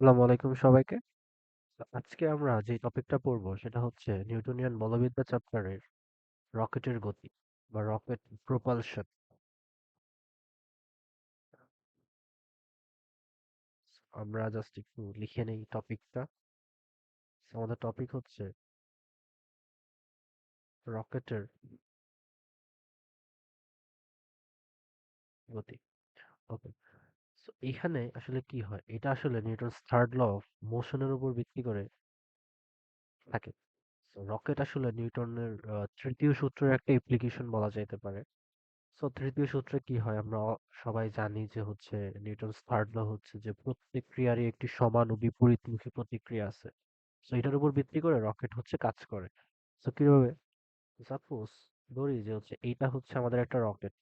আসসালামু আলাইকুম সবাইকে। আজকে আমরা যে টপিকটা পড়বো সেটা হচ্ছে নিউটনিয়ান বলবিদ্যা চ্যাপ্টারের রকেটের গতি বা রকেট প্রপালশন। আমরা জাস্ট একটু লিখে নেই টপিকটা। আমাদের টপিক হচ্ছে রকেটের গতি। ওকে। সো এখানে আসলে কি হয়? এটা আসলে নিউটনস থার্ড ল অফ মোশনের উপর ভিত্তি করে থাকে। সো রকেট আসলে নিউটনের তৃতীয় সূত্রের একটা অ্যাপ্লিকেশন বলা যেতে পারে। সো তৃতীয় সূত্রে কি হয় আমরা সবাই জানি যে হচ্ছে নিউটনস থার্ড ল হচ্ছে যে প্রত্যেক ক্রিয়ারই একটি সমান ও বিপরীতমুখী প্রতিক্রিয়া আছে। সো এটার উপর ভিত্তি করে রকেট হচ্ছে কাজ করে। সো কিভাবে? সাপোজ ধরি যে হচ্ছে এইটা হচ্ছে আমাদের একটা রকেট।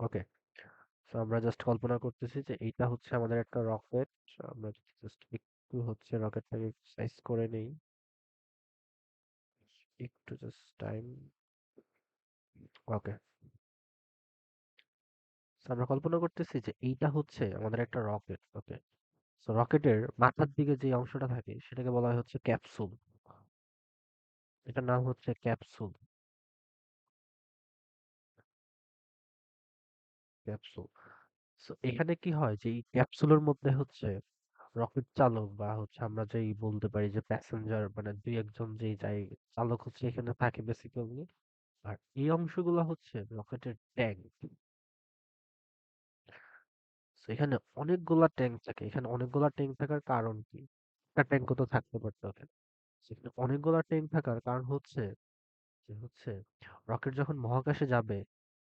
ওকে। সো আমরা জাস্ট কল্পনা করতেছি যে এইটা হচ্ছে আমাদের একটা রকেট। আমরা জাস্ট একটু হচ্ছে রকেটটাকে সাইজ করে নেই। একটু জাস্ট টাইম। ওকে। সো আমরা কল্পনা করতেছি যে এইটা হচ্ছে আমাদের একটা রকেট। ওকে। সো রকেটের মাথার দিকে যে অংশটা থাকে সেটাকে বলা হয় হচ্ছে ক্যাপসুল। এটার নাম হচ্ছে ক্যাপসুল। ক্যাপসুল। সো এখানে কি হয় যে এই ক্যাপসুলের মধ্যে হচ্ছে রকেট চালক বা হচ্ছে আমরা যেই বলতে পারি যে প্যাসেঞ্জার মানে দুই একজন যেই যাই চালক হচ্ছে এখানে থাকে বেসিক্যালি। আর এই অংশগুলো হচ্ছে রকেটের ট্যাঙ্ক। সো এখানে অনেকগুলা ট্যাঙ্ক থাকে। এখানে অনেকগুলা ট্যাঙ্ক থাকার কারণ কি? একটা ট্যাঙ্কও তো থাকতে পারতো এখানে। সেখানে অনেকগুলা ট্যাঙ্ক থাকার কারণ হচ্ছে যে হচ্ছে রকেট যখন মহাকাশে যাবে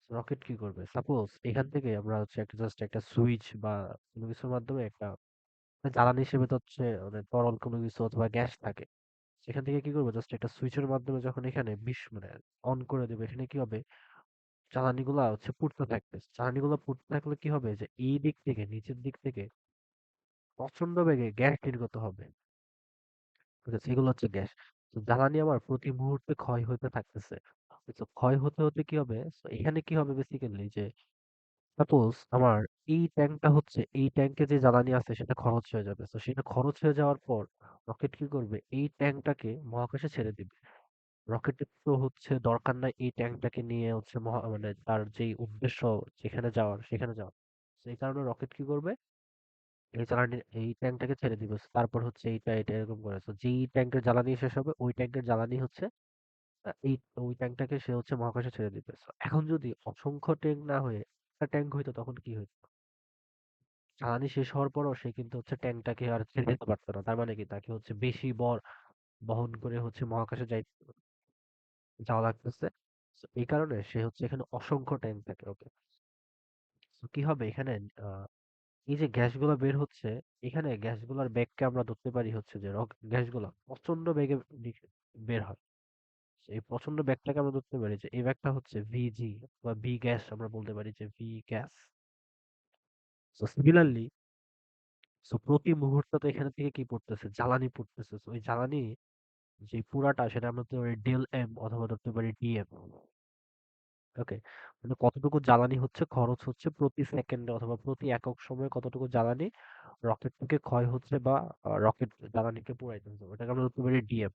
রকেট কি করবে সাপোজ এখান থেকে আমরা হচ্ছে একটা জাস্ট একটা সুইচ বা কোনো কিছুর মাধ্যমে একটা জ্বালানি হিসেবে তো হচ্ছে মানে তরল কোনো কিছু অথবা গ্যাস থাকে সেখান থেকে কি করবো জাস্ট একটা সুইচের মাধ্যমে যখন এখানে মানে অন করে দেবে এখানে কি হবে জ্বালানিগুলা হচ্ছে পুড়তে থাকবে জ্বালানিগুলো পুড়তে থাকলে কি হবে যে এই দিক থেকে নিচের দিক থেকে প্রচন্ড বেগে গ্যাস নির্গত হবে ঠিক আছে এগুলো হচ্ছে গ্যাস তো জ্বালানি আমার প্রতি মুহূর্তে ক্ষয় হতে থাকতেছে তো ক্ষয় হতে হতে কি হবে So, এখানে কি হবে বেসিক্যালি যে সাপোজ আমার এই ট্যাঙ্কটা হচ্ছে এই ট্যাঙ্কে যে জ্বালানি আছে সেটা খরচ হয়ে যাবে তো সেটা খরচ হয়ে যাওয়ার পর রকেট কি করবে এই ট্যাঙ্কটাকে মহাকাশে ছেড়ে দিবে রকেটের তো হচ্ছে দরকার নাই এই ট্যাঙ্কটাকে নিয়ে হচ্ছে মানে তার যেই উদ্দেশ্য যেখানে যাওয়ার সেখানে যাওয়ার সেই কারণে রকেট কি করবে এই জ্বালানি এই ট্যাঙ্কটাকে ছেড়ে দিবে তারপর হচ্ছে এইটা এটা এরকম করে তো যেই ট্যাঙ্কের জ্বালানি শেষ হবে ওই ট্যাঙ্কের জ্বালানি হচ্ছে এই ওই ট্যাঙ্কটাকে সে হচ্ছে মহাকাশে ছেড়ে দিবে So, এখন যদি অসংখ্য ট্যাঙ্ক না হয়ে একটা ট্যাঙ্ক হইতো তখন কি হইতো জ্বালানি শেষ হওয়ার পরও সে কিন্তু হচ্ছে ট্যাঙ্কটাকে আর ছেড়ে দিতে পারতো না তার মানে কি তাকে হচ্ছে বেশি বহন করে হচ্ছে মহাকাশে যাওয়া লাগতেছে So, এই কারণে সে হচ্ছে এখানে অসংখ্য ট্যাঙ্ক থাকে ওকে কি হবে এখানে আহ, এই যে গ্যাসগুলো বের হচ্ছে এখানে গ্যাসগুলোর বেগকে আমরা ধরতে পারি হচ্ছে যে গ্যাসগুলো প্রচন্ড বেগে বের হয় এই প্রচন্ড ব্যাগটাকে আমরা ধরতে পারি যে এই ব্যাগটা হচ্ছে ভিজি বা ভি গ্যাস আমরা বলতে পারি যে V gas so similarly so প্রতি মুহূর্তে তো এখানে থেকে কি পড়তেছে জ্বালানি পড়তেছে So, ওই জ্বালানি যে পুরাটা সেটা আমরা ধরতে পারি ডেল এম অথবা ধরতে পারি ডিএম ওকে মানে কতটুকু জ্বালানি হচ্ছে খরচ হচ্ছে প্রতি সেকেন্ডে অথবা প্রতি একক সময়ে কতটুকু জ্বালানি রকেট থেকে ক্ষয় হচ্ছে বা রকেট জ্বালানিকে পুড়াইতেছে ওটাকে আমরা ধরতে পারি ডিএম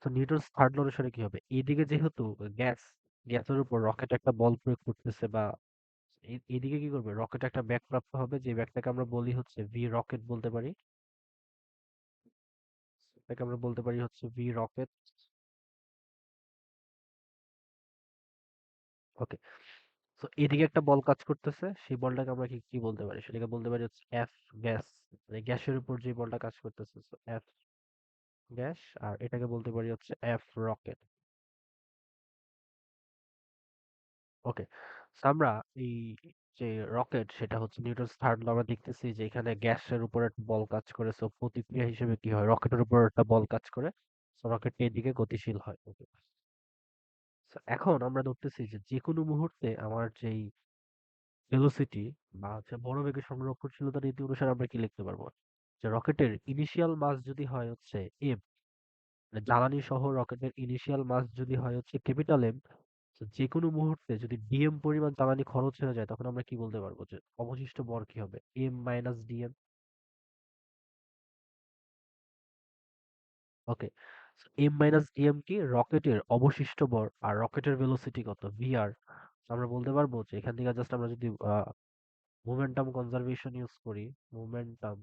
তো নিউটনস থার্ড ল অনুসারে কি হবে এইদিকে যেহেতু গ্যাস গ্যাসের উপর রকেট একটা বল প্রয়োগ করতেছে বা এদিকে কি করবে রকেট একটা ব্যাগ প্রাপ্ত হবে যে ব্যাগটাকে আমরা বলি হচ্ছে ভি রকেট বলতে পারি এটাকে আমরা বলতে পারি হচ্ছে ভি রকেট ওকে তো এদিকে একটা বল কাজ করতেছে সেই বলটাকে আমরা কি কি বলতে পারি সেটাকে বলতে পারি হচ্ছে এফ গ্যাস মানে গ্যাসের উপর যে বলটা কাজ করতেছে এফ গ্যাস আর এটাকে বলতে পারি হচ্ছে এফ রকেট ওকে আমরা এই যে রকেট সেটা হচ্ছে নিউটনস থার্ড ল আমরা দেখতেছি যে এখানে গ্যাসের উপর একটা বল কাজ করে সো প্রতিক্রিয়া হিসেবে কি হয় রকেটের উপর একটা বল কাজ করে সো রকেট এদিকে গতিশীল হয় ওকে এখন আমরা ধরতেছি যে যেকোনো মুহূর্তে আমার যেই ভেলোসিটি বা হচ্ছে ভরবেগের সংরক্ষণশীলতা নীতি অনুসারে আমরা কি লিখতে পারবো যে রকেটের ইনিশিয়াল মাস যদি হয় হচ্ছে এম জ্বালানি সহ রকেটের ইনিশিয়াল মাস যদি হয় হচ্ছে ক্যাপিটাল এম তো যেকোনো মুহূর্তে যদি ডিএম পরিমাণ জ্বালানি খরচ হয়ে যায় তখন আমরা কি বলতে পারবো যে অবশিষ্ট ভর কি হবে? M minus DM. Okay. M minus DM কি? রকেটের অবশিষ্ট ভর আর রকেটের ভেলোসিটি কত? ভিআর। আমরা বলতে পারবো যে এখান থেকে জাস্ট আমরা যদি মোমেন্টাম কনজারভেশন ইউজ করি, মোমেন্টাম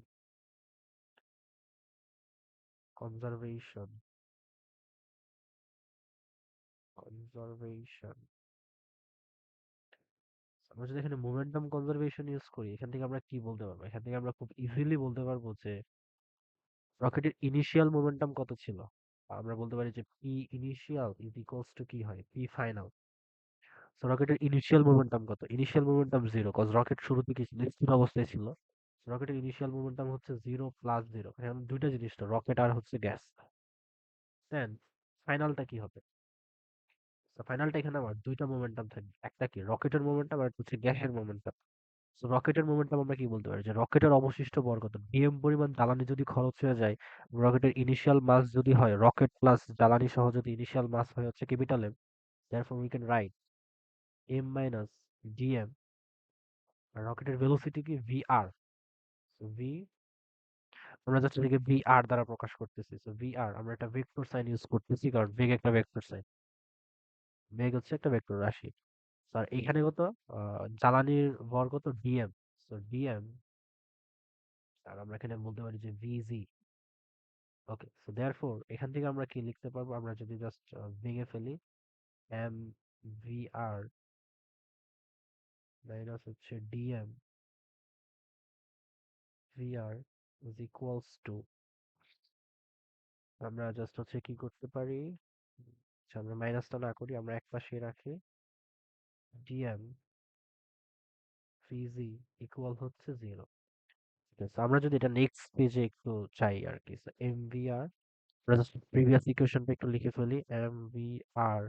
কনজারভেশন কনজারভেশন আমরা যদি এখানে মোমেন্টাম কনজারভেশন ইউজ করি এখান থেকে আমরা কি বলতে পারবো? এখান থেকে আমরা খুব ইজিলি বলতে পারবো যে রকেটের ইনিশিয়াল মোমেন্টাম কত ছিল? আমরা বলতে পারি যে P initial is equals to কি হয়? P final. সো রকেটের ইনিশিয়াল মোমেন্টাম কত? ইনিশিয়াল মোমেন্টাম 0 কজ রকেট শুরু থেকে স্থির অবস্থায় ছিল। রকেটের ইনিশিয়াল মোমেন্টাম হচ্ছে 0 প্লাস 0। এখন দুইটা জিনিস তো রকেট আর হচ্ছে গ্যাস। দেন ফাইনালটা কি হবে? সো ফাইনালটা এখানে আমার দুইটা মোমেন্টাম থাকবে। একটা কি রকেটের মোমেন্টাম আর একটা হচ্ছে গ্যাসের মোমেন্টাম। সো রকেটের মোমেন্টাম আমরা কি বলতে পারি যে রকেটের অবশিষ্ট ভর কত? ডিএম পরিমাণ জ্বালানি যদি খরচ হয়ে যায়, রকেটের ইনিশিয়াল মাস যদি হয় রকেট প্লাস জ্বালানি সহ যদি ইনিশিয়াল মাস হয় হচ্ছে capital M, therefore we can write m minus dm আর রকেটের ভেলোসিটি কি vr। সো ভি আমরা জাস্ট এটাকে vr দ্বারা প্রকাশ করতেছি। সো vr আমরা একটা ভেক্টর সাইন ইউজ করতেছি কারণ বেগ একটা ভেক্টর সাইন। বেগ হচ্ছে একটা ভেক্টর রাশি। স্যার এখানে কত? জ্বালানির ভর কত? ডিএম। সো ডিএম আর আমরা এখানে বলতে পারি যে ভিজি। ওকে, সো দেয়ারফোর এখান থেকে আমরা কি লিখতে পারবো? আমরা যদি জাস্ট ভেঙে ফেলি, এম ভি আর মাইনাস হচ্ছে DM V R is equals to, আমরা জাস্ট হচ্ছে কি করতে পারি? আচ্ছা, আমরা মাইনাসটা না করি, আমরা এক পাশে রাখি। ডিএম ভিজি ইকুয়াল হচ্ছে 0। ঠিক আছে, আমরা যদি এটা নেক্সট পেজে একটু চাই আর কি, এম ভি আর আমরা জাস্ট প্রিভিয়াস ইকুয়েশনটা একটু লিখে ফেলি। M V R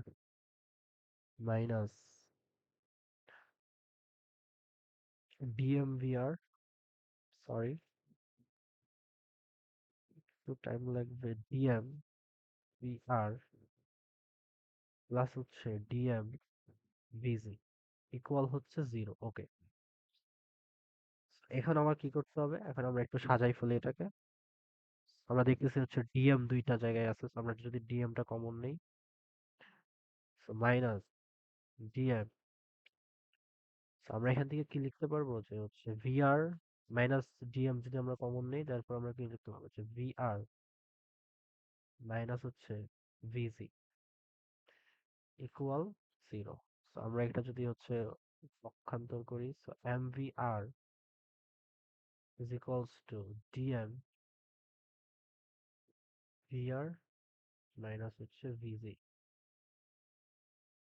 minus DM V আর, সরি একটু টাইম লাগবে, ডিএম ভি আর প্লাস হচ্ছে ডিএম ভিজি ইকুয়াল হচ্ছে 0। ওকে, এখন আমার কি করতে হবে? এখন আমরা একটু সাজাই ফেলি এটাকে। আমরা দেখতেছি হচ্ছে ডিএম দুইটা জায়গায় আছে, so আমরা যদি ডিএমটা কমন নেই, মাইনাস ডিএম, আমরা এখান থেকে কি লিখতে পারবো যে হচ্ছে ভিআর মাইনাস ডিএম যদি আমরা কমন নেই, তারপর আমরা কি লিখতে পারবো যে ভিআর মাইনাস হচ্ছে ভিজি ইকুয়াল 0। সো আমরা এটা যদি হচ্ছে পক্ষান্তর করি, so M V R is equals to DM VR minus হচ্ছে ভিজি।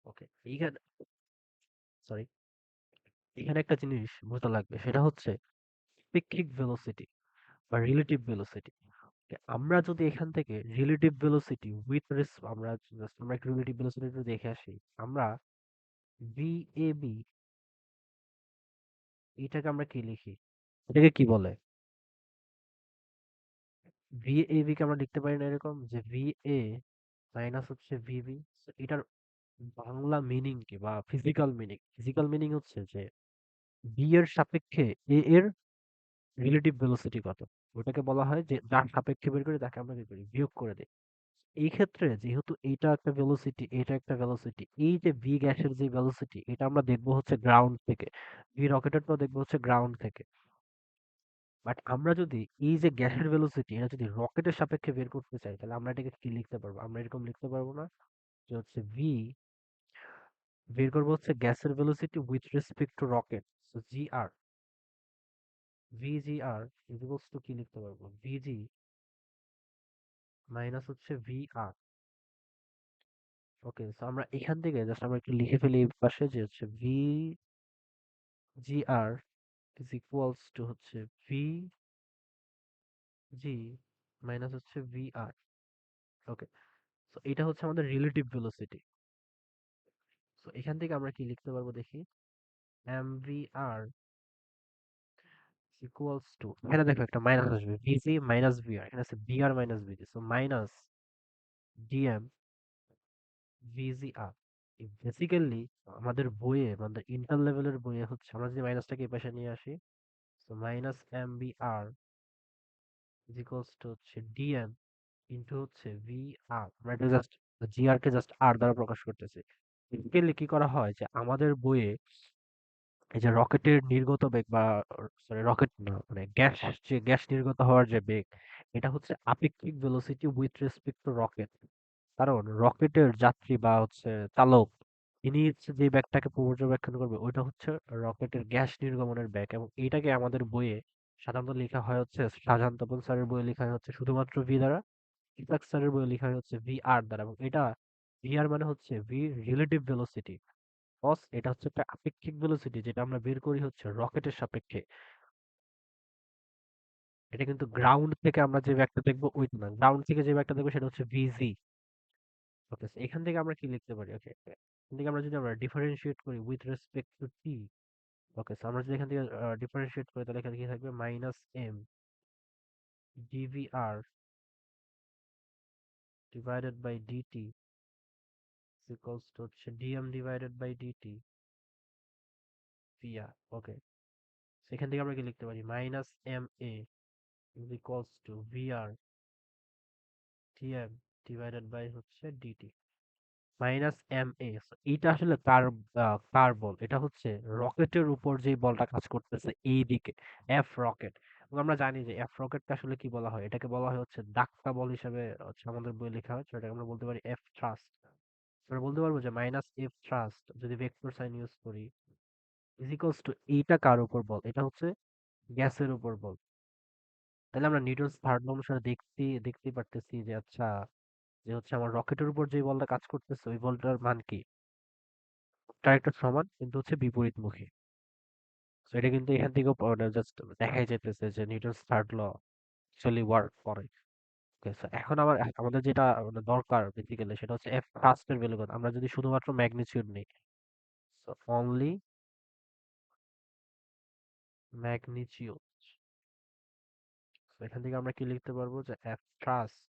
ওকে, এইখানে সরি এখানে একটা জিনিস বোঝা লাগবে, সেটা হচ্ছে আপেক্ষিক ভেলোসিটি বা রিলেটিভ ভেলোসিটি। আমরা যদি এখান থেকে রিলেটিভ ভেলোসিটি উইথ আমরা আমরা একটু রিলেটিভ ভেলোসিটি দেখে আসি। আমরা ভি এ বি এটাকে আমরা কি লিখি? এটাকে কি বলে? ভি এ বি কে আমরা লিখতে পারি না এরকম যে ভি এ মাইনাস হচ্ছে ভিবি। এটার বাংলা মিনিং কি বা ফিজিক্যাল মিনিং? ফিজিক্যাল মিনিং হচ্ছে যে বি এর সাপেক্ষে এ এর রিলেটিভ ভেলোসিটি কত, ওটাকে বলা হয় যে যার সাপেক্ষে বের করে তাকে আমরা কি করি? বিয়োগ করে দিই। এই ক্ষেত্রে যেহেতু এইটা একটা ভেলোসিটি, এটা একটা ভেলোসিটি, এই যে ভি গ্যাসের যে ভেলোসিটি এটা আমরা দেখবো হচ্ছে গ্রাউন্ড থেকে, ভি রকেটেরটাও দেখবো হচ্ছে গ্রাউন্ড থেকে। বাট আমরা যদি এই যে গ্যাসের ভেলোসিটি এটা যদি রকেটের সাপেক্ষে বের করতে চাই তাহলে আমরা এটাকে কি লিখতে পারবো? আমরা এরকম লিখতে পারবো না যে হচ্ছে ভি বের করবো হচ্ছে গ্যাসের velocity with respect to rocket, so G R, V G R is equals to কি লিখতে পারবো? ভিজি মাইনাস হচ্ছে ভি আর। ওকে, সো আমরা এখান থেকে জাস্ট আমরা একটু লিখে ফেলি এই পাশে যে হচ্ছে V G R is equals to হচ্ছে ভি জি মাইনাস হচ্ছে ভি আর। ওকে, সো এটা হচ্ছে আমাদের রিলেটিভ ভেলোসিটি। সো এখান থেকে আমরা কি লিখতে পারবো দেখি? M V R equals to, এখানে দেখো একটা মাইনাস আসবে, ভিজি মাইনাস ভি আর, এখানে আছে ভি আর মাইনাস ভিজি, সো মাইনাস ডিএম ভিজি আর। বেসিক্যালি আমাদের বইয়ে আমাদের ইন্টার লেভেলের বইয়ে হচ্ছে আমরা যদি মাইনাসটাকে এই পাশে নিয়ে আসি, তো minus M B R is equals to হচ্ছে ডিএম ইন্টু হচ্ছে ভি আর। আমরা এটা জাস্ট জি আর কে জাস্ট আর দ্বারা প্রকাশ করতেছি। বেসিক্যালি কি করা হয় যে আমাদের বইয়ে এই যে রকেটের নির্গত বেগ বা সরি রকেট না মানে গ্যাস, যে গ্যাস নির্গত হওয়ার যে বেগ, এটা হচ্ছে আপেক্ষিক velocity with respect to rocket. কারণ রকেটের যাত্রী বা হচ্ছে চালক, তিনি হচ্ছে যে ব্যাগটাকে পর্যবেক্ষণ করবে ওইটা হচ্ছে রকেটের গ্যাস নির্গমনের ব্যাগ, এবং এইটাকে আমাদের বইয়ে সাধারণত লেখা হয় হচ্ছে শাহজাহান তপন স্যারের বইয়ে লেখা হয় হচ্ছে শুধুমাত্র ভি দ্বারা, ইসাক স্যারের বইয়ে লেখা হয় হচ্ছে ভি আর দ্বারা, এবং এটা ভি আর মানে হচ্ছে ভি রিলেটিভ ভেলোসিটি। বস এটা হচ্ছে একটা আপেক্ষিক ভেলোসিটি যেটা আমরা বের করি হচ্ছে রকেটের সাপেক্ষে। এটা কিন্তু গ্রাউন্ড থেকে আমরা যে ব্যাগটা দেখবো ওইটা না, গ্রাউন্ড থেকে যে ব্যাগটা দেখবো সেটা হচ্ছে ভিজি। ওকে, এখান থেকে আমরা কি লিখতে পারি? ওকে, এখান থেকে আমরা যদি আমরা ডিফারেন্সিয়েট করি with respect two T. Okay, so আমরা যদি এখান থেকে ডিফারেন্সিয়েট করি তাহলে এখানে কি থাকবে? Minus M DVR divided by DT equals to হচ্ছে DM divided by DT VR. Okay, সেখান থেকে আমরা কি লিখতে পারি? Minus M A equals to VR DM divided by হচ্ছে ডিটি মাইনাস এম এ। এটা আসলে কার বল? এটা হচ্ছে রকেটের উপর যে বলটা কাজ করতেছে এই দিকে, এফ রকেট। এবং আমরা জানি যে এফ রকেটটা আসলে কি বলা হয়, এটাকে বলা হয় হচ্ছে ধাক্কা বল হিসেবে হচ্ছে আমাদের বই লেখা হয়, এটাকে আমরা বলতে পারি এফ থ্রাস্ট। আমরা বলতে পারবো যে মাইনাস এফ থ্রাস্ট যদি ভেক্টর সাইন ইউজ করি ইজ ইকুয়ালস টু এইটা কার উপর বল? এটা হচ্ছে গ্যাসের উপর বল। তাহলে আমরা নিউটনস থার্ড ল অনুসারে দেখতেই পারতেছি যে আচ্ছা, যে হচ্ছে আমার রকেটের উপর যে বলটা কাজ করতেছে ওই বলটার মান কি? তার একটা সমান কিন্তু হচ্ছে বিপরীতমুখী। সো এটা কিন্তু এখান থেকেও জাস্ট দেখাই যাইতেছে যে Newton's third law actually work করে। ওকে, সো এখন আমাদের যেটা মানে দরকার বেসিক্যালি সেটা হচ্ছে এফ ফার্স্টের ভ্যালু কত। আমরা যদি শুধুমাত্র ম্যাগনিটিউড নিই, সো অনলি ম্যাগনিটিউড, এখান থেকে আমরা কি লিখতে পারবো যে এফ ফার্স্ট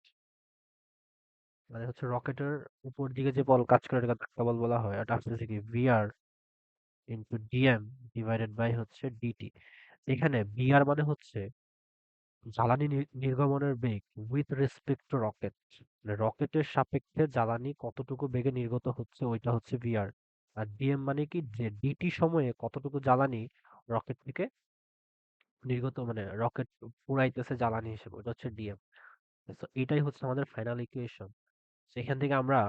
মানে হচ্ছে রকেটের উপর দিকে যে বল কাজ করে এটাকে ধাক্কা বল বলা হয়, এটা আসছে কি VR into DM divided by হচ্ছে ডিটি। এখানে ভিআর মানে হচ্ছে জ্বালানি নির্গমনের বেগ উইথ রেসপেক্ট টু রকেট, মানে রকেটের সাপেক্ষে জ্বালানি কতটুকু বেগে নির্গত হচ্ছে ওইটা হচ্ছে ভিআর। আর ডিএম মানে কি, যে ডিটি সময়ে কতটুকু জ্বালানি রকেট থেকে নির্গত, মানে রকেট পুরাইতেছে জ্বালানি হিসেবে, ওটা হচ্ছে ডিএম। তো এটাই হচ্ছে আমাদের ফাইনাল ইকুয়েশন। সেখান থেকে আমরা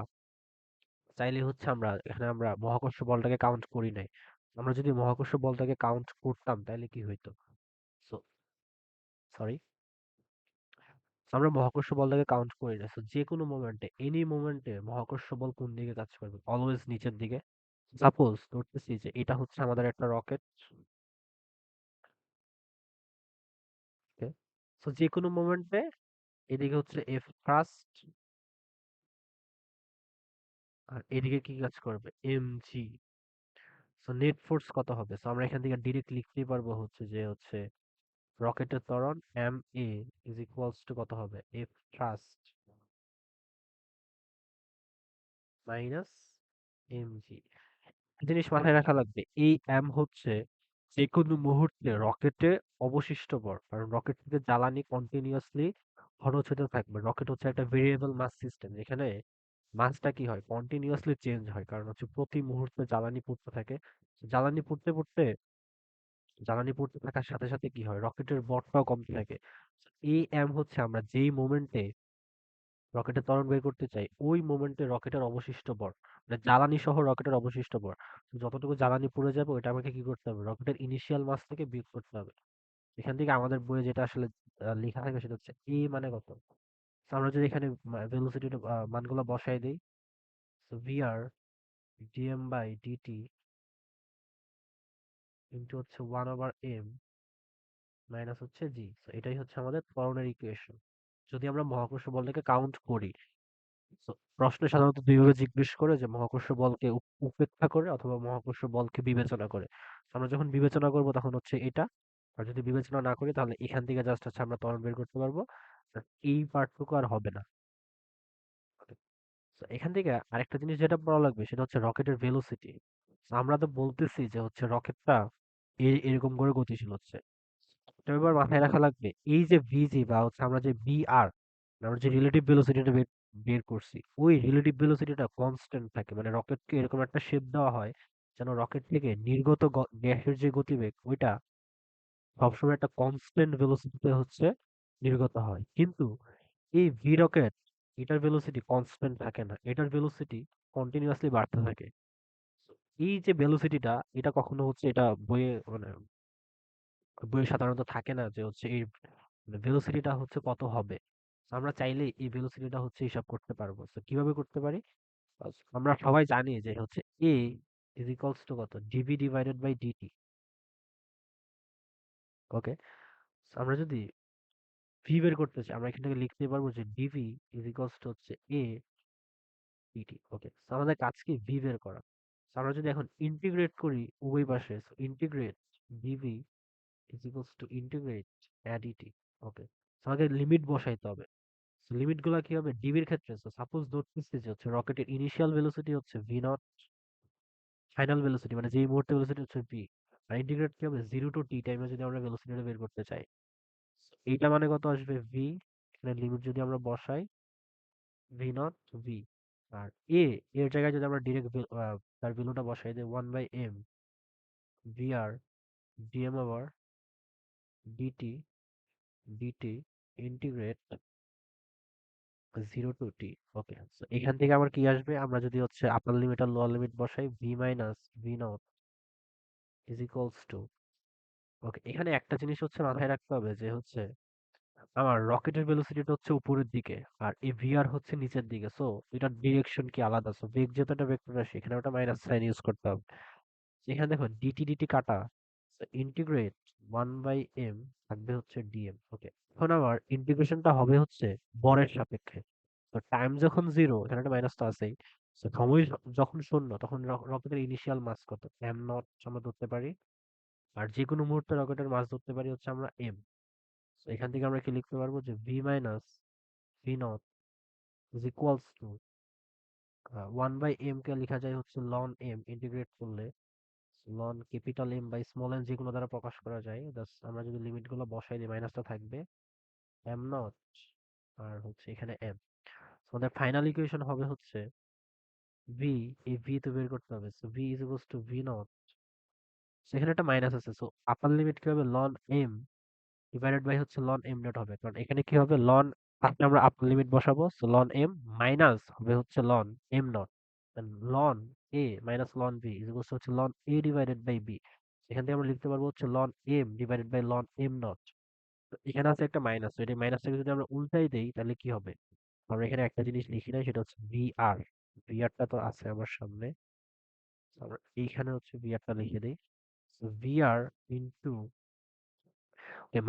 চাইলে হচ্ছে আমরা এখানে আমরা মহাকর্ষ বলটাকে কাউন্ট করি নাই। আমরা যদি মহাকর্ষ বলটাকে কাউন্ট করতাম তাহলে কি হইতো? সো সরি, আমরা মহাকর্ষ বলটাকে কাউন্ট করি না। সো যে কোনো মোমেন্টে, এনি মোমেন্টে মহাকর্ষ বল কোন দিকে কাজ করবে? অলওয়েজ নিচের দিকে। সাপোজ ধরতেছি যে এটা হচ্ছে আমাদের একটা রকেট। ওকে, সো যে কোনো মোমেন্টে এদিকে হচ্ছে এফ ফার্স্ট আর এদিকে কি কাজ করবে? M G. So net force কত হবে? সো আমরা এখান থেকে ডিরেক্ট লিখতেই পারবো হচ্ছে যে হচ্ছে রকেটের ত্বরণ M A is equals to কত হবে? F first minus M G. জিনিস মাথায় রাখা লাগবে, এই এম হচ্ছে যে কোনো মুহূর্তে রকেটে অবশিষ্ট ভর, কারণ রকেট থেকে জ্বালানি কন্টিনিউয়াসলি খরচ হতে থাকবে। রকেট হচ্ছে একটা ভেরিয়েবল মাস সিস্টেম, যেখানে মাসটা কি হয় কন্টিনিউয়াসলি চেঞ্জ হয়, কারণ হচ্ছে প্রতি মুহূর্তে জ্বালানি পড়তে থাকে। জ্বালানি পড়তে পড়তে জ্বালানি পড়তে থাকার সাথে সাথে কি হয়, রকেটের ভরটাও কমতে থাকে। এই এম হচ্ছে আমরা যেই মোমেন্টে রকেটের ত্বরণ বের করতে চাই ওই মোমেন্টে রকেটের অবশিষ্ট ভর, মানে জ্বালানি সহ রকেটের অবশিষ্ট ভর। তো যতটুকু জ্বালানি পুড়ে যাবে ওইটা আমাকে কি করতে হবে? রকেটের ইনিশিয়াল মাস থেকে বিয়োগ করতে হবে। এখান থেকে আমাদের বইয়ে যেটা আসলে লেখা থাকে সেটা হচ্ছে এ মানে কত। তো আমরা যদি এখানে ভেলোসিটির মানগুলো বসাই দিই, তো VR DM by DT into হচ্ছে 1/m মাইনাস হচ্ছে জি। তো এটাই হচ্ছে আমাদের ত্বরণের ইকুয়েশন যদি আমরা মহাকর্ষ বলটাকে কাউন্ট করি। So, প্রশ্নে সাধারণত দুইভাবে জিজ্ঞেস করে, যে মহাকর্ষ বলকে উপেক্ষা করে অথবা মহাকর্ষ বলকে বিবেচনা করে। আমরা যখন বিবেচনা করব তখন হচ্ছে এটা, আর যদি বিবেচনা না করি তাহলে এখান থেকে জাস্ট হচ্ছে আমরা ত্বরণ বের করতে পারবো। আর এই পার্টটুকু আর হবে না। তো এখান থেকে আরেকটা জিনিস যেটা পড়া লাগবে সেটা হচ্ছে রকেটের ভেলোসিটি। আমরা তো বলতেছি যে হচ্ছে রকেটটা এরকম করে গতিশীল হচ্ছে। তো এবার মাথায় রাখা লাগবে এই যে ভিজি বা হচ্ছে আমরা যে বিআর, আমরা যে রিলেটিভ ভেলোসিটিটা বের বের করছি, ওই রিলেটিভ ভেলোসিটিটা কনস্ট্যান্ট থাকে। মানে রকেটকে এরকম একটা শেপ দেওয়া হয় যেন রকেট থেকে নির্গত গ্যাসের যে গতিবেগ ওইটা সবসময় একটা কনস্ট্যান্ট ভেলোসিটিতে হচ্ছে নির্গত হয়। কিন্তু এই ভি রকেট, এটার ভেলোসিটি কনস্ট্যান্ট থাকে না, এটার ভেলোসিটি কন্টিনিউয়াসলি বাড়তে থাকে। এই যে ভেলোসিটিটা, এটা কখনো হচ্ছে এটা বইয়ে মানে বইয়ে সাধারণত থাকে না যে হচ্ছে এই ভেলোসিটিটা হচ্ছে কত হবে। আমরা চাইলে এই ভেলোসিটিটা হচ্ছে হিসাব করতে পারবো। তো কিভাবে করতে পারি? আমরা সবাই জানি যে হচ্ছে এ ইজ ইকুয়ালস টু কত, ডিভি ডিভাইডেড বাই ডিটি। ওকে, আমরা যদি ভি বের করতে চাই, আমরা এখান থেকে লিখতে পারবো যে ডিভি ইজ ইকুয়ালস টু হচ্ছে এ ডিটি। ওকে, আমাদের কাজ কি ভি বের করা। So, আমরা যদি এখন ইন্টিগ্রেট করি উভয় পাশে, integrate DV is equals to integrate ADT. Okay, আমাকে লিমিট বসাইতে হবে। লিমিট গুলা কি হবে ডিবির ক্ষেত্রে? সাপোজ ধরতেছি যে হচ্ছে রকেটের ইনিশিয়াল ভেলোসিটি হচ্ছে ভি নট, ফাইনাল ভেলোসিটি মানে যেই মুহূর্তে ভেলোসিটি হচ্ছে ভি, আর ইন্টিগ্রেট কি হবে জিরো টু টি টাইমে যদি আমরা ভেলোসিটিটা বের করতে চাই। এইটা মানে কত আসবে ভি, এখানে লিমিট যদি আমরা বসাই ভি নট ভি, আর এ এর জায়গায় যদি আমরা ডিরেক্ট তার ভ্যালুটা বসাই দিই 1/m vr dm over dt dt integrate zero to T. Okay, এখান থেকে আমার কি আসবে? আমরা যদি হচ্ছে আপার লিমিট আর লোয়ার লিমিট বসাই V minus V not is equals to, okay, এখানে একটা জিনিস হচ্ছে মাথায় রাখতে হবে যে হচ্ছে আমার রকেটের ভেলোসিটিটা হচ্ছে উপরের দিকে আর এই ভিআর হচ্ছে নিচের দিকে। সো এটার ডিরেকশন কি আলাদা? সো বেগ যেহেতু একটা ভেক্টর রাশি, এখানে ওটা মাইনাস সাইন ইউজ করতে হবে। এখানে দেখো ডিটি ডিটি কাটা, ইন্টিগ্রেট 1/m থাকবে হচ্ছে ডিএম। ওকে, এখন আমার ইন্টিগ্রেশনটা হবে হচ্ছে বরের সাপেক্ষে। তো টাইম যখন জিরো, এখানে একটা মাইনাস তো আছেই। তো সময় যখন শূন্য তখন রকেটের ইনিশিয়াল মাস কত, এম নট আমরা ধরতে পারি। আর যে কোনো মুহূর্তে রকেটের মাস ধরতে পারি হচ্ছে আমরা এম। তো এখান থেকে আমরা কি লিখতে পারবো যে V minus V not is equals to 1/m কে লেখা যায় হচ্ছে লন এম, ইন্টিগ্রেট করলে ln capital M by small M, যেগুলো দ্বারা প্রকাশ করা যায়। জাস্ট আমরা যদি লিমিট গুলো বসাই দিই মাইনাসটা থাকবে এম নট আর হচ্ছে এখানে এম। আমাদের ফাইনাল ইকুয়েশন হবে হচ্ছে ভি, এই ভি তো বের করতে হবে। So V is equals to V not, সেখানে একটা মাইনাস আছে। সো আপার লিমিট কি হবে লন এম ডিভাইডেড বাই হচ্ছে লন এম নট হবে, কারণ এখানে কি হবে লন, ফার্স্টে আমরা আপার লিমিট বসাবো। সো লন এম মাইনাস হবে হচ্ছে ln M not, ln A minus ln B is equals হচ্ছে ln A divided by B. এখান থেকে আমরা লিখতে পারবো হচ্ছে ln M divided by ln M not. এখানে আছে একটা মাইনাস, তো এই মাইনাসটাকে যদি আমরা উল্টাই দেই তাহলে কি হবে? আমরা এখানে একটা জিনিস লিখি নাই, সেটা হচ্ছে ভিআর। ভিআরটা তো আছে আমার সামনে। আমরা এইখানে হচ্ছে ভিআরটা লিখে দিই। ভিআর ইন্টু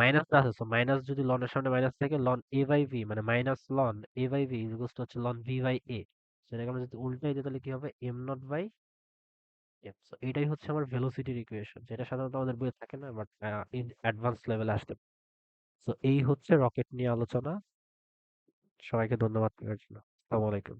মাইনাসটা আছে, মাইনাস যদি লনের সামনে মাইনাস থাকে লন এ বাই ভি মানে minus ln A by V equals to হচ্ছে লন ভি বাই এ। সেটাকে আমরা যদি উল্টাই দিই তাহলে কি হবে M not by F. So এটাই হচ্ছে আমার ভেলোসিটির ইকুয়েশন, যেটা সাধারণত আমাদের বইয়ে থাকে না, বাট অ্যাডভান্স লেভেলে আসতে পারে। সো এই হচ্ছে রকেট নিয়ে আলোচনা। সবাইকে ধন্যবাদ করার জন্য। আসসালামু আলাইকুম।